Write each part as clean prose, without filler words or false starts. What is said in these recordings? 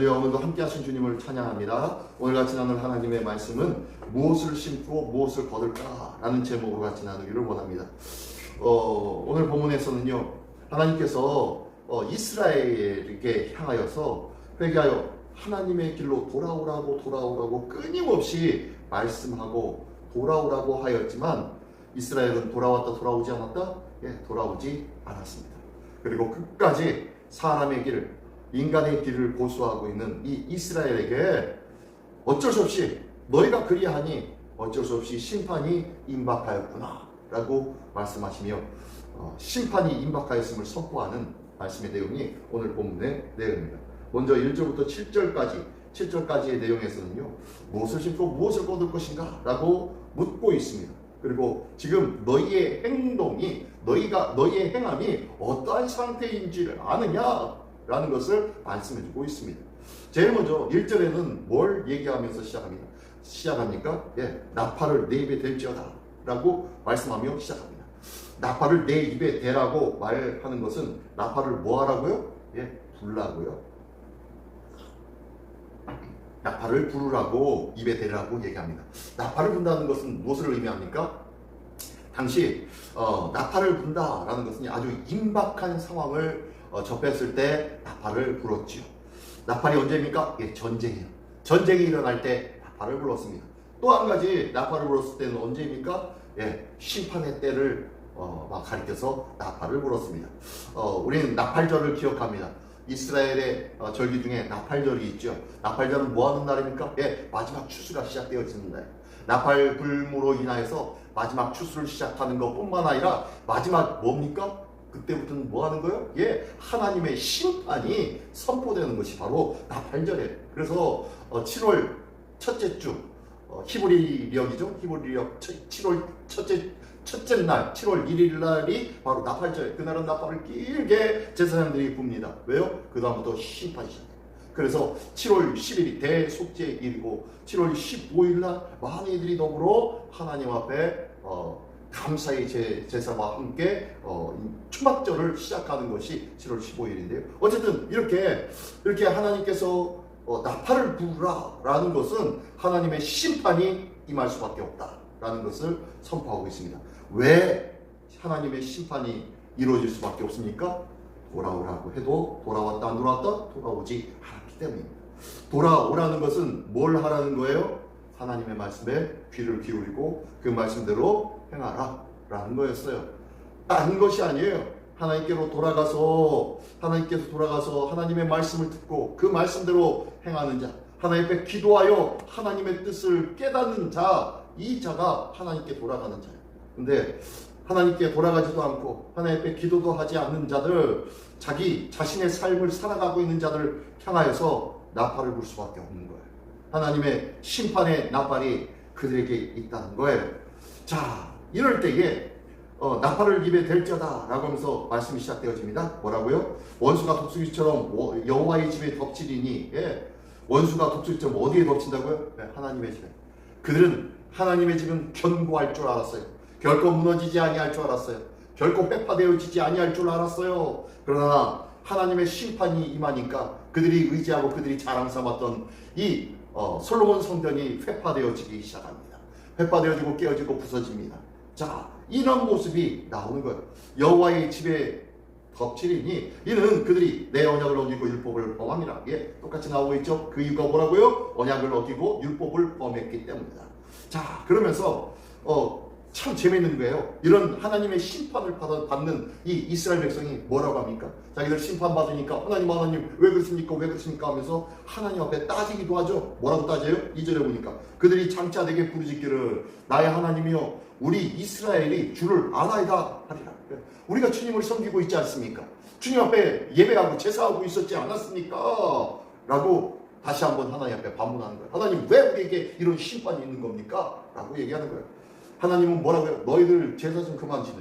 할렐루야. 오늘도 함께 하신 주님을 찬양합니다. 오늘 같이 나눌 하나님의 말씀은 무엇을 심고 무엇을 거둘까? 라는 제목으로 같이 나누기를 원합니다. 오늘 본문에서는요, 하나님께서 이스라엘에게 향하여서 회개하여 하나님의 길로 돌아오라고 끊임없이 말씀하고 돌아오라고 하였지만 이스라엘은 돌아왔다 돌아오지 않았다? 예, 돌아오지 않았습니다. 그리고 끝까지 사람의 길을, 인간의 길을 고수하고 있는 이 이스라엘에게 어쩔 수 없이 너희가 그리하니 어쩔 수 없이 심판이 임박하였구나 라고 말씀하시며 심판이 임박하였음을 선포하는 말씀의 내용이 오늘 본문의 내용입니다. 먼저 1절부터 7절까지의 내용에서는요, 무엇을 심고 무엇을 거둘 것인가 라고 묻고 있습니다. 그리고 지금 너희의 행동이, 너희의 행함이 어떠한 상태인지를 아느냐 라는 것을 말씀해주고 있습니다. 제일 먼저 1절에는 뭘 얘기하면서 시작합니까? 예, 나팔을 내 입에 댈지어다 라고 말씀하며 시작합니다. 나팔을 내 입에 대라고 말하는 것은 나팔을 뭐 하라고요? 예, 불라고요. 나팔을 부르라고, 입에 대라고 얘기합니다. 나팔을 분다는 것은 무엇을 의미합니까? 당시 나팔을 분다라는 것은 아주 임박한 상황을 접했을 때 나팔을 불었지요. 나팔이 언제입니까? 예, 전쟁이에요. 전쟁이 일어날 때 나팔을 불렀습니다. 또 한 가지 나팔을 불었을 때는 언제입니까? 예, 심판의 때를 가리켜서 나팔을 불었습니다. 우리는 나팔절을 기억합니다. 이스라엘의 절기 중에 나팔절이 있죠. 나팔절은 뭐 하는 날입니까? 예, 마지막 추수가 시작되어지는 날. 나팔 불무로 인하여서 마지막 추수를 시작하는 것뿐만 아니라 마지막 뭡니까? 그때부터는 뭐 하는 거예요? 예, 하나님의 심판이 선포되는 것이 바로 나팔절이에요. 그래서 7월 첫째 주, 히브리력이죠. 히브리력 7월 첫째 날, 7월 1일 날이 바로 나팔절. 그날은 나팔을 길게 제사장들이 붑니다. 왜요? 그 다음부터 심판이 시작해요. 그래서 7월 10일이 대속죄일이고 7월 15일 날 많은 이들이 더불어 하나님 앞에 감사의 제사와 함께 초막절을 시작하는 것이 7월 15일인데요. 어쨌든 이렇게 하나님께서 나팔을 부르라라는 것은 하나님의 심판이 임할 수밖에 없다라는 것을 선포하고 있습니다. 왜 하나님의 심판이 이루어질 수밖에 없습니까? 돌아오라고 해도 돌아왔다 안 돌아왔다? 돌아오지 않았기 때문입니다. 돌아오라는 것은 뭘 하라는 거예요? 하나님의 말씀에 귀를 기울이고 그 말씀대로 행하라 라는 거였어요. 딴 것이 아니에요. 하나님께서 돌아가서 하나님의 말씀을 듣고 그 말씀대로 행하는 자, 하나님 앞에 기도하여 하나님의 뜻을 깨닫는 자, 이 자가 하나님께 돌아가는 자예요. 근데 하나님께 돌아가지도 않고 하나님 앞에 기도도 하지 않는 자들, 자신의 삶을 살아가고 있는 자들 향하여서 나팔을 불 수밖에 없는 거예요. 하나님의 심판의 나팔이 그들에게 있다는 거예요. 자, 이럴 때에 나팔을 입에 댈지어다 라고 하면서 말씀이 시작되어집니다. 뭐라고요? 원수가 독수리처럼 여호와의 집에 덮치리니, 예, 원수가 독수리처럼 어디에 덮친다고요? 네, 하나님의 집에. 그들은 하나님의 집은 견고할 줄 알았어요. 결코 무너지지 아니할 줄 알았어요. 결코 회파되어지지 아니할 줄 알았어요. 그러나 하나님의 심판이 임하니까 그들이 의지하고 그들이 자랑 삼았던 이 솔로몬 성전이 회파되어지기 시작합니다. 회파되어지고 깨어지고 부서집니다. 자, 이런 모습이 나오는 거예요. 여호와의 집에 덮치리니 이는 그들이 내 언약을 어기고 율법을 범함이라. 예, 똑같이 나오고 있죠. 그 이유가 뭐라고요? 언약을 어기고 율법을 범했기 때문이다. 자, 그러면서 참 재미있는 거예요. 이런 하나님의 심판을 받는 이 이스라엘 백성이 뭐라고 합니까? 자기들 심판받으니까 하나님 왜 그렇습니까 하면서 하나님 앞에 따지기도 하죠. 뭐라고 따져요? 2절에 보니까 그들이 장차 내게 부르짖기를 나의 하나님이여 우리 이스라엘이 주를 아나이다 하리라. 우리가 주님을 섬기고 있지 않습니까? 주님 앞에 예배하고 제사하고 있었지 않았습니까? 라고 다시 한번 하나님 앞에 반문하는 거예요. 하나님 왜 우리에게 이런 심판이 있는 겁니까? 라고 얘기하는 거예요. 하나님은 뭐라고요? 너희들 제사 좀 그만 지내.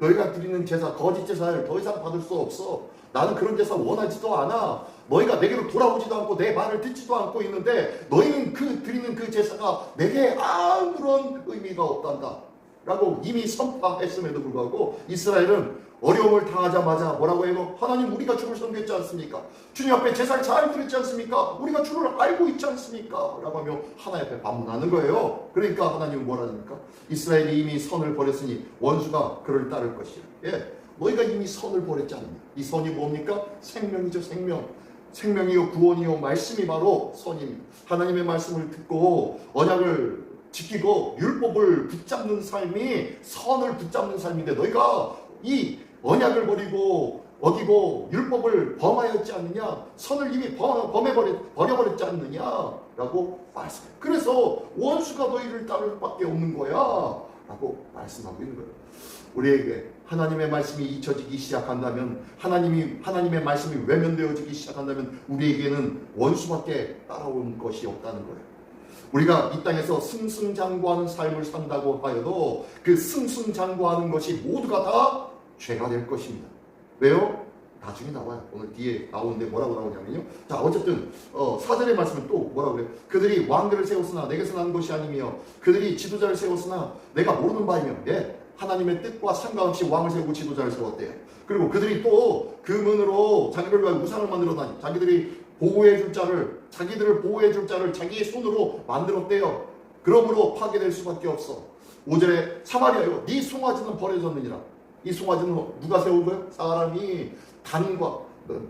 너희가 드리는 제사, 거짓 제사를 더 이상 받을 수 없어. 나는 그런 제사 원하지도 않아. 너희가 내게로 돌아오지도 않고 내 말을 듣지도 않고 있는데 너희는 드리는 그 제사가 내게 아무런 의미가 없단다. 라고 이미 선포했음에도 불구하고 이스라엘은 어려움을 당하자마자 뭐라고 해요? 하나님, 우리가 주를 섬겼지 않습니까? 주님 앞에 제사를 잘 드렸지 않습니까? 우리가 주를 알고 있지 않습니까? 라고 하며 하나님 앞에 반문하는 거예요. 그러니까 하나님은 뭐라니까? 이스라엘이 이미 선을 버렸으니 원수가 그를 따를 것이라. 예, 너희가 이미 선을 버렸지 않느냐? 이 선이 뭡니까? 생명이죠. 생명이요 구원이요 말씀이 바로 선입니다. 하나님의 말씀을 듣고 언약을 지키고 율법을 붙잡는 삶이 선을 붙잡는 삶인데, 너희가 이 언약을 어기고 율법을 범하였지 않느냐? 선을 이미 버려버렸지 않느냐? 라고 말씀해요. 그래서 원수가 너희를 따를 수밖에 없는 거야 라고 말씀하고 있는 거예요. 우리에게 하나님의 말씀이 잊혀지기 시작한다면, 하나님의 말씀이 외면되어지기 시작한다면 우리에게는 원수밖에 따라올 것이 없다는 거예요. 우리가 이 땅에서 승승장구하는 삶을 산다고 하여도 그 승승장구하는 것이 모두가 다 죄가 될 것입니다. 왜요? 나중에 나와요. 오늘 뒤에 나오는데 뭐라고 나오냐면요. 자, 어쨌든 4절의 말씀은 또 뭐라고 그래요? 그들이 왕들을 세웠으나 내게서 난 것이 아니며 그들이 지도자를 세웠으나 내가 모르는 바이며, 예, 하나님의 뜻과 상관없이 왕을 세우고 지도자를 세웠대요. 그리고 그들이 또 금은으로 자기를 위하여 우상을 만들었다니, 자기들을 보호해 줄 자를 자기의 손으로 만들었대요. 그러므로 파괴될 수밖에 없어. 5절에 사마리아여, 네 송아지는 버려졌느니라. 이 송아지는 누가 세운 거예요? 사람이 단과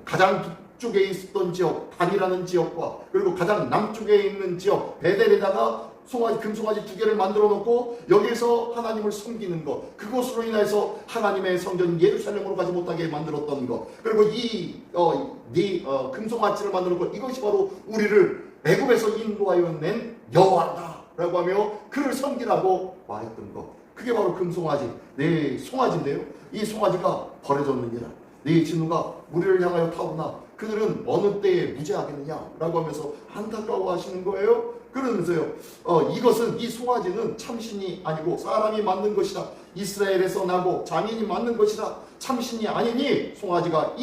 가장 북쪽에 있었던 지역 단이라는 지역과 그리고 가장 남쪽에 있는 지역 베델에다가 금송아지 2개를 만들어 놓고 여기에서 하나님을 섬기는 것, 그것으로 인해서 하나님의 성전 예루살렘으로 가지 못하게 만들었던 것, 그리고 금송아지를 만드는 것, 이것이 바로 우리를 애굽에서 인도하여 낸 여호와다 라고 하며 그를 섬기라고 말했던 것, 그게 바로 금송아지, 내 송아지인데요. 이 송아지가 버려졌느니라. 네 진노가 우리를 향하여 타오르나 그들은 어느 때에 무죄하겠느냐 라고 하면서 안타까워하시는 거예요. 그러면서요, 이 송아지는 참신이 아니고 사람이 만든 것이다. 이스라엘에서 나고 장인이 만든 것이다. 참신이 아니니 이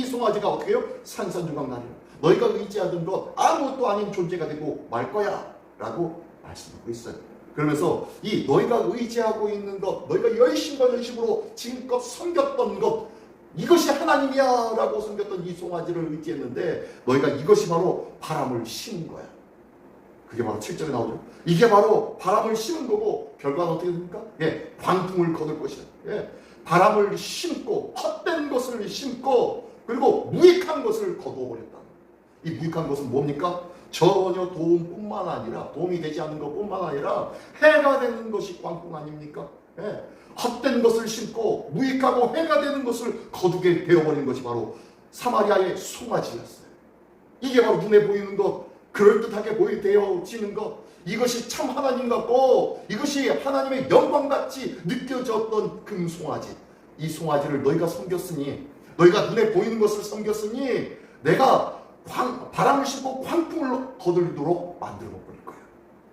송아지가 어떻게 해요? 산산조각나리라. 너희가 의지하던 것 아무것도 아닌 존재가 되고 말 거야 라고 말씀하고 있어요. 그러면서 이 너희가 의지하고 있는 것, 너희가 열심으로 지금껏 섬겼던 것, 이것이 하나님이야 라고 섬겼던 이 송아지를 의지했는데 너희가 이것이 바로 바람을 심은 거야. 그게 바로 7절에 나오죠. 이게 바로 바람을 심은 거고 결과는 어떻게 됩니까? 예, 광풍을 거둘 것이다. 예, 바람을 심고 헛된 것을 심고 그리고 무익한 것을 거두어버렸다. 이 무익한 것은 뭡니까? 전혀 도움이 되지 않는 것뿐만 아니라 해가 되는 것이 광풍 아닙니까? 예, 헛된 것을 심고 무익하고 해가 되는 것을 거두게 되어버린 것이 바로 사마리아의 송아지였어요. 이게 바로 눈에 보이는 것, 그럴듯하게 되어지는 것, 이것이 참 하나님 같고 이것이 하나님의 영광같이 느껴졌던 금송아지, 이 송아지를 너희가 섬겼으니, 너희가 눈에 보이는 것을 섬겼으니 내가 바람을 심고 광풍을 거들도록 만들어 버릴 거야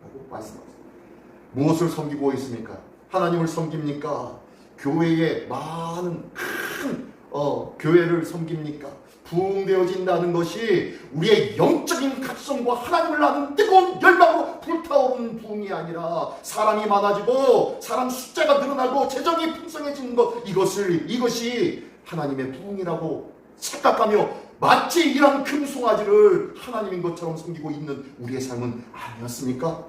라고 말씀하셨어요. 무엇을 섬기고 있습니까? 하나님을 섬깁니까? 교회의 많은 큰 교회를 섬깁니까? 부흥되어진다는 것이 우리의 영적인 각성과 하나님을 아는 뜨거운 열망으로 불타오르는 부흥이 아니라 사람이 많아지고 사람 숫자가 늘어나고 재정이 풍성해지는 것, 이것이 하나님의 부흥이라고 착각하며 마치 이런 금송아지를 하나님인 것처럼 섬기고 있는 우리의 삶은 아니었습니까?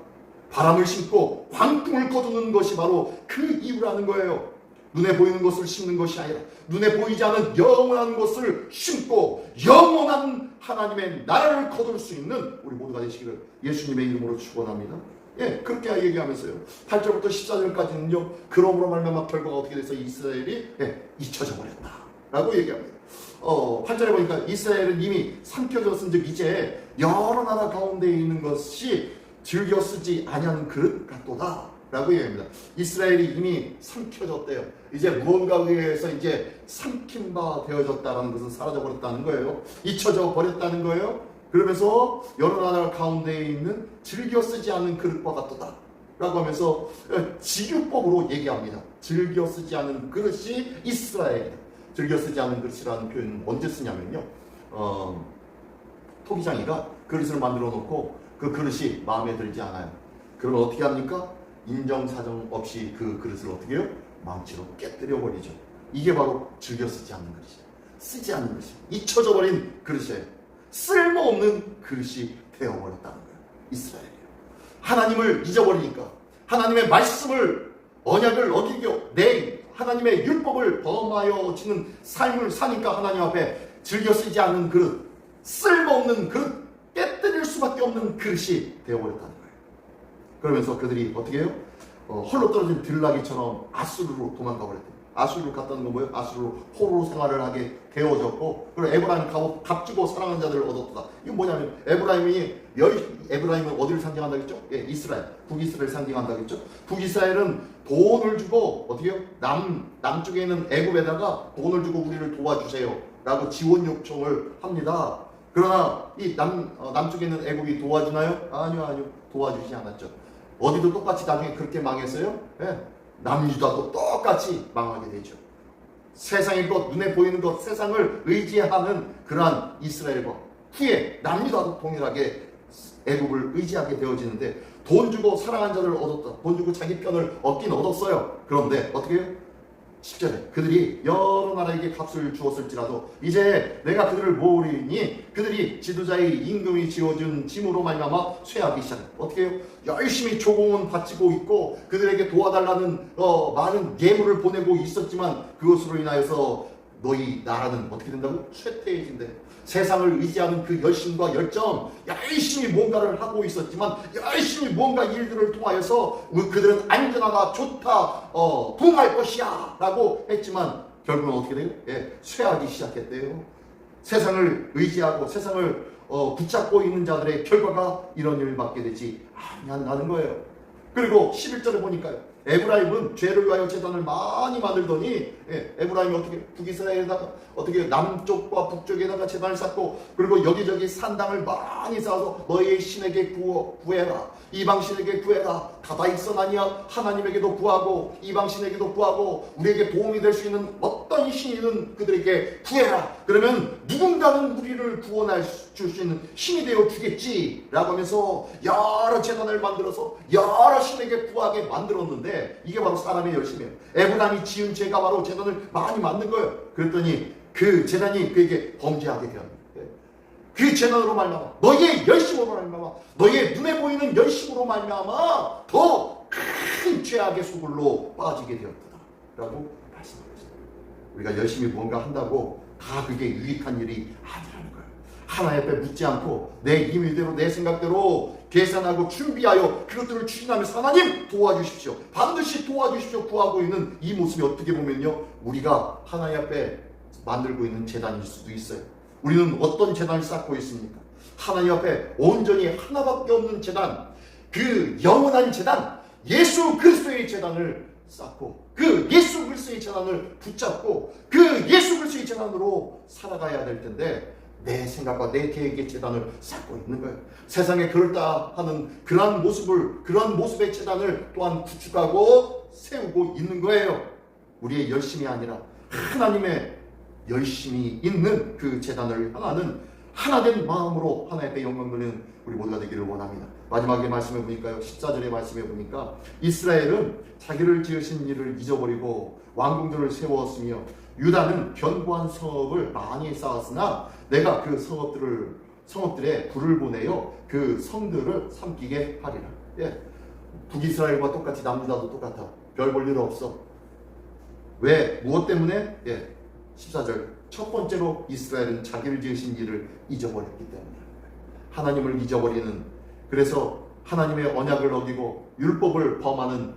바람을 심고 광풍을 거두는 것이 바로 그 이유라는 거예요. 눈에 보이는 것을 심는 것이 아니라 눈에 보이지 않는 영원한 것을 심고 영원한 하나님의 나라를 거둘 수 있는 우리 모두가 되시기를 예수님의 이름으로 축원합니다. 예, 그렇게 얘기하면서요. 8절부터 14절까지는요. 그러므로 말미암아 결과가 어떻게 돼서 이스라엘이 잊혀져 버렸다 라고 얘기합니다. 8절에 보니까 이스라엘은 이미 삼켜졌은즉 이제 여러 나라 가운데 있는 것이 즐겨 쓰지 아니하는 그릇 같도다 라고 얘기합니다. 이스라엘이 이미 삼켜졌대요. 이제 무언가에 의해서 이제 삼킨 바 되어졌다는 것은 사라져버렸다는 거예요. 잊혀져 버렸다는 거예요. 그러면서 여러 나라 가운데 있는 즐겨 쓰지 않는 그릇과 같도다 라고 하면서 직유법으로 얘기합니다. 즐겨 쓰지 않는 그릇이 이스라엘이다. 즐겨 쓰지 않는 그릇이라는 표현은 언제 쓰냐면요, 토기장이가 그릇을 만들어 놓고 그 그릇이 마음에 들지 않아요. 그러면 어떻게 합니까? 인정사정 없이 그 그릇을 어떻게 해요? 망치로 깨뜨려 버리죠. 이게 바로 즐겨 쓰지 않는 그릇이에요. 쓰지 않는 그릇이에요. 잊혀져 버린 그릇이에요. 쓸모없는 그릇이 되어버렸다는 거예요. 이스라엘이요. 하나님을 잊어버리니까, 하나님의 말씀을, 언약을 어기고 내 하나님의 율법을 범하여 지는 삶을 사니까 하나님 앞에 즐겨 쓰지 않는 그릇, 쓸모없는 그릇, 깨뜨릴 수밖에 없는 그릇이 되어버렸다는 거예요. 그러면서 그들이 어떻게 해요? 홀로 떨어진 들나귀처럼 아수르로 도망가 버렸대요. 아수르로 갔다는 건 뭐예요? 아수르로 포로 생활을 하게 되어졌고, 그리고 에브라임 값주고 사랑한 자들을 얻었다. 이건 뭐냐면 에브라임은 어디를 상징한다고 했죠? 예, 이스라엘, 북이스라엘 상징한다고 했죠? 북이스라엘은 돈을 주고 어떻게 해요? 남쪽에 있는 애굽에다가 돈을 주고 우리를 도와주세요 라고 지원 요청을 합니다. 그러나 이 남쪽에 있는 애굽이 도와주나요? 아니요, 도와주지 않았죠. 어디도 똑같이 나중에 그렇게 망했어요? 예. 남유다도 똑같이 망하게 되죠. 세상의 것, 눈에 보이는 것, 세상을 의지하는 그러한 이스라엘과 후에 남유다도 동일하게 애굽을 의지하게 되어지는데, 돈 주고 사랑한 자를 얻었다. 돈 주고 자기 편을 얻긴 얻었어요. 그런데 어떻게 해요? 10절에 그들이 여러 나라에게 값을 주었을지라도 이제 내가 그들을 모으리니 그들이 지도자의 임금이 지어준 짐으로 말미암아 쇠하기 시작해. 어떻게 해요? 열심히 조공은 바치고 있고 그들에게 도와달라는 많은 예물을 보내고 있었지만 그것으로 인하여서 너희 나라는 어떻게 된다고? 쇠퇴해진대. 세상을 의지하는 그 열심과 열정, 열심히 뭔가를 하고 있었지만, 열심히 뭔가 일들을 통하여서 그들은 안전하다, 좋다, 부흥할 것이야 라고 했지만 결국은 어떻게 돼요? 예, 쇠하기 시작했대요. 세상을 의지하고 세상을 붙잡고 있는 자들의 결과가 이런 일을 받게 되지 않는다는 거예요. 그리고 11절에 보니까요, 에브라임은 죄를 위하여 제단을 많이 만들더니, 에브라임이 어떻게 북이스라엘에다가 어떻게 남쪽과 북쪽에다가 제단을 쌓고, 그리고 여기저기 산당을 많이 쌓아서 너희의 신에게 구해라, 이방 신에게 구해라, 다다익선하니야 하나님에게도 구하고 이방 신에게도 구하고 우리에게 도움이 될 수 있는 어떤 신이든 그들에게 구해라. 그러면 누군가는 우리를 구원할 줄 수 있는 신이 되어 주겠지 라고 하면서 여러 제단을 만들어서 여러 신에게 구하게 만들었는데, 이게 바로 사람의 열심이에요. 에브라임이 지은 죄가 바로 제단을 많이 만든 거예요. 그랬더니 그 제단이 그에게 범죄하게 되었습니다. 그 재난으로 말미암아, 너희의 열심으로 말미암아, 너희의 눈에 보이는 열심으로 말미암아 더 큰 죄악의 수굴로 빠지게 되었다 라고 말씀하셨습니다. 우리가 열심히 뭔가 한다고 다 그게 유익한 일이 아니라는 거예요. 하나님 앞에 묻지 않고 내 임의대로 내 생각대로 계산하고 준비하여 그것들을 추진하면서 하나님 도와주십시오, 반드시 도와주십시오 구하고 있는 이 모습이 어떻게 보면요, 우리가 하나님 앞에 만들고 있는 재단일 수도 있어요. 우리는 어떤 재단을 쌓고 있습니까? 하나님 앞에 온전히 하나밖에 없는 재단, 그 영원한 재단, 예수 그리스도의 재단을 쌓고 그 예수 그리스도의 재단을 붙잡고 그 예수 그리스도의 재단으로 살아가야 될 텐데, 내 생각과 내 계획의 재단을 쌓고 있는 거예요. 세상에 그럴다 하는 그러한 모습의 재단을 또한 구축하고 세우고 있는 거예요. 우리의 열심이 아니라 하나님의 열심히 있는 그 재단을 향하는 하나된 마음으로 하나님께 영광 돌리는 우리 모두가 되기를 원합니다. 마지막에 말씀해 보니까요, 14절의 말씀해 보니까 이스라엘은 자기를 지으신 일을 잊어버리고 왕궁들을 세웠으며 유다는 견고한 성읍을 많이 쌓았으나 내가 그 성읍들에 불을 보내어 그 성들을 삼키게 하리라. 예, 북이스라엘과 똑같이 남유다도 똑같아. 별 볼 일 없어. 왜? 무엇 때문에? 예, 14절 첫 번째로 이스라엘은 자기를 지으신 일을 잊어버렸기 때문이에요. 하나님을 잊어버리는, 그래서 하나님의 언약을 어기고 율법을 범하는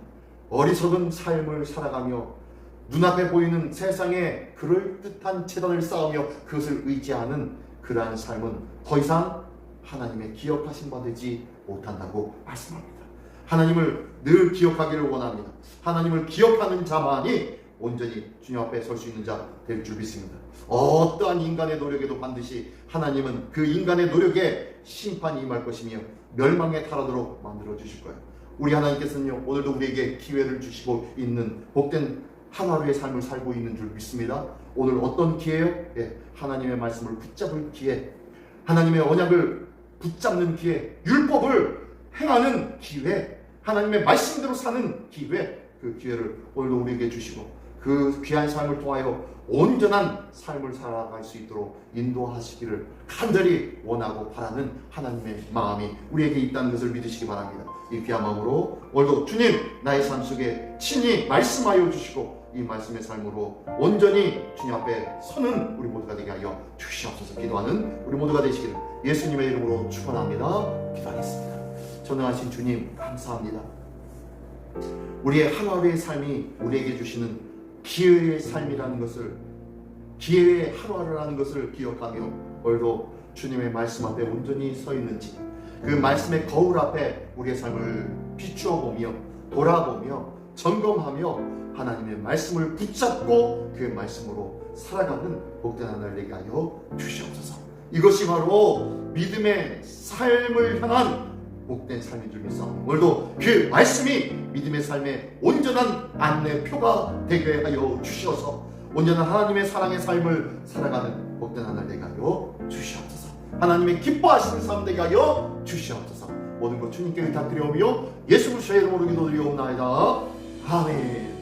어리석은 삶을 살아가며 눈앞에 보이는 세상에 그럴듯한 재단을 쌓으며 그것을 의지하는 그러한 삶은 더 이상 하나님의 기억하신 바 되지 못한다고 말씀합니다. 하나님을 늘 기억하기를 원합니다. 하나님을 기억하는 자만이 온전히 주님 앞에 설 수 있는 자 될 줄 믿습니다. 어떠한 인간의 노력에도 반드시 하나님은 그 인간의 노력에 심판이 임할 것이며 멸망에 탈하도록 만들어 주실 거예요. 우리 하나님께서는요, 오늘도 우리에게 기회를 주시고 있는 복된 하루하루의 삶을 살고 있는 줄 믿습니다. 오늘 어떤 기회요? 예, 하나님의 말씀을 붙잡을 기회, 하나님의 언약을 붙잡는 기회, 율법을 행하는 기회, 하나님의 말씀대로 사는 기회, 그 기회를 오늘도 우리에게 주시고 그 귀한 삶을 통하여 온전한 삶을 살아갈 수 있도록 인도하시기를 간절히 원하고 바라는 하나님의 마음이 우리에게 있다는 것을 믿으시기 바랍니다. 이 귀한 마음으로 오늘도 주님 나의 삶 속에 친히 말씀하여 주시고 이 말씀의 삶으로 온전히 주님 앞에 서는 우리 모두가 되게 하여 주시옵소서. 기도하는 우리 모두가 되시기를 예수님의 이름으로 축원합니다. 기도하겠습니다. 전능하신 주님 감사합니다. 우리의 하루하루의 삶이 우리에게 주시는 기회의 삶이라는 것을, 기회의 하루하루라는 것을 기억하며 오늘도 주님의 말씀 앞에 온전히 서 있는지, 그 말씀의 거울 앞에 우리의 삶을 비추어 보며 돌아보며 점검하며 하나님의 말씀을 붙잡고 그 말씀으로 살아가는 복된 하나를 되게 하여 주시옵소서. 이것이 바로 믿음의 삶을 향한 복된 삶인 줄 믿사옵니다. 오늘도 그 말씀이 믿음의 삶의 온전한 안내표가 되게 하여 주시어서 온전한 하나님의 사랑의 삶을 살아가는 복된 하나를 되게 하여 주시옵소서. 하나님의 기뻐하시는 삶 되게 하여 주시옵소서. 모든 것 주님께 의탁드려오며 예수 그리스도의 이름으로 기도드리옵나이다. 아멘.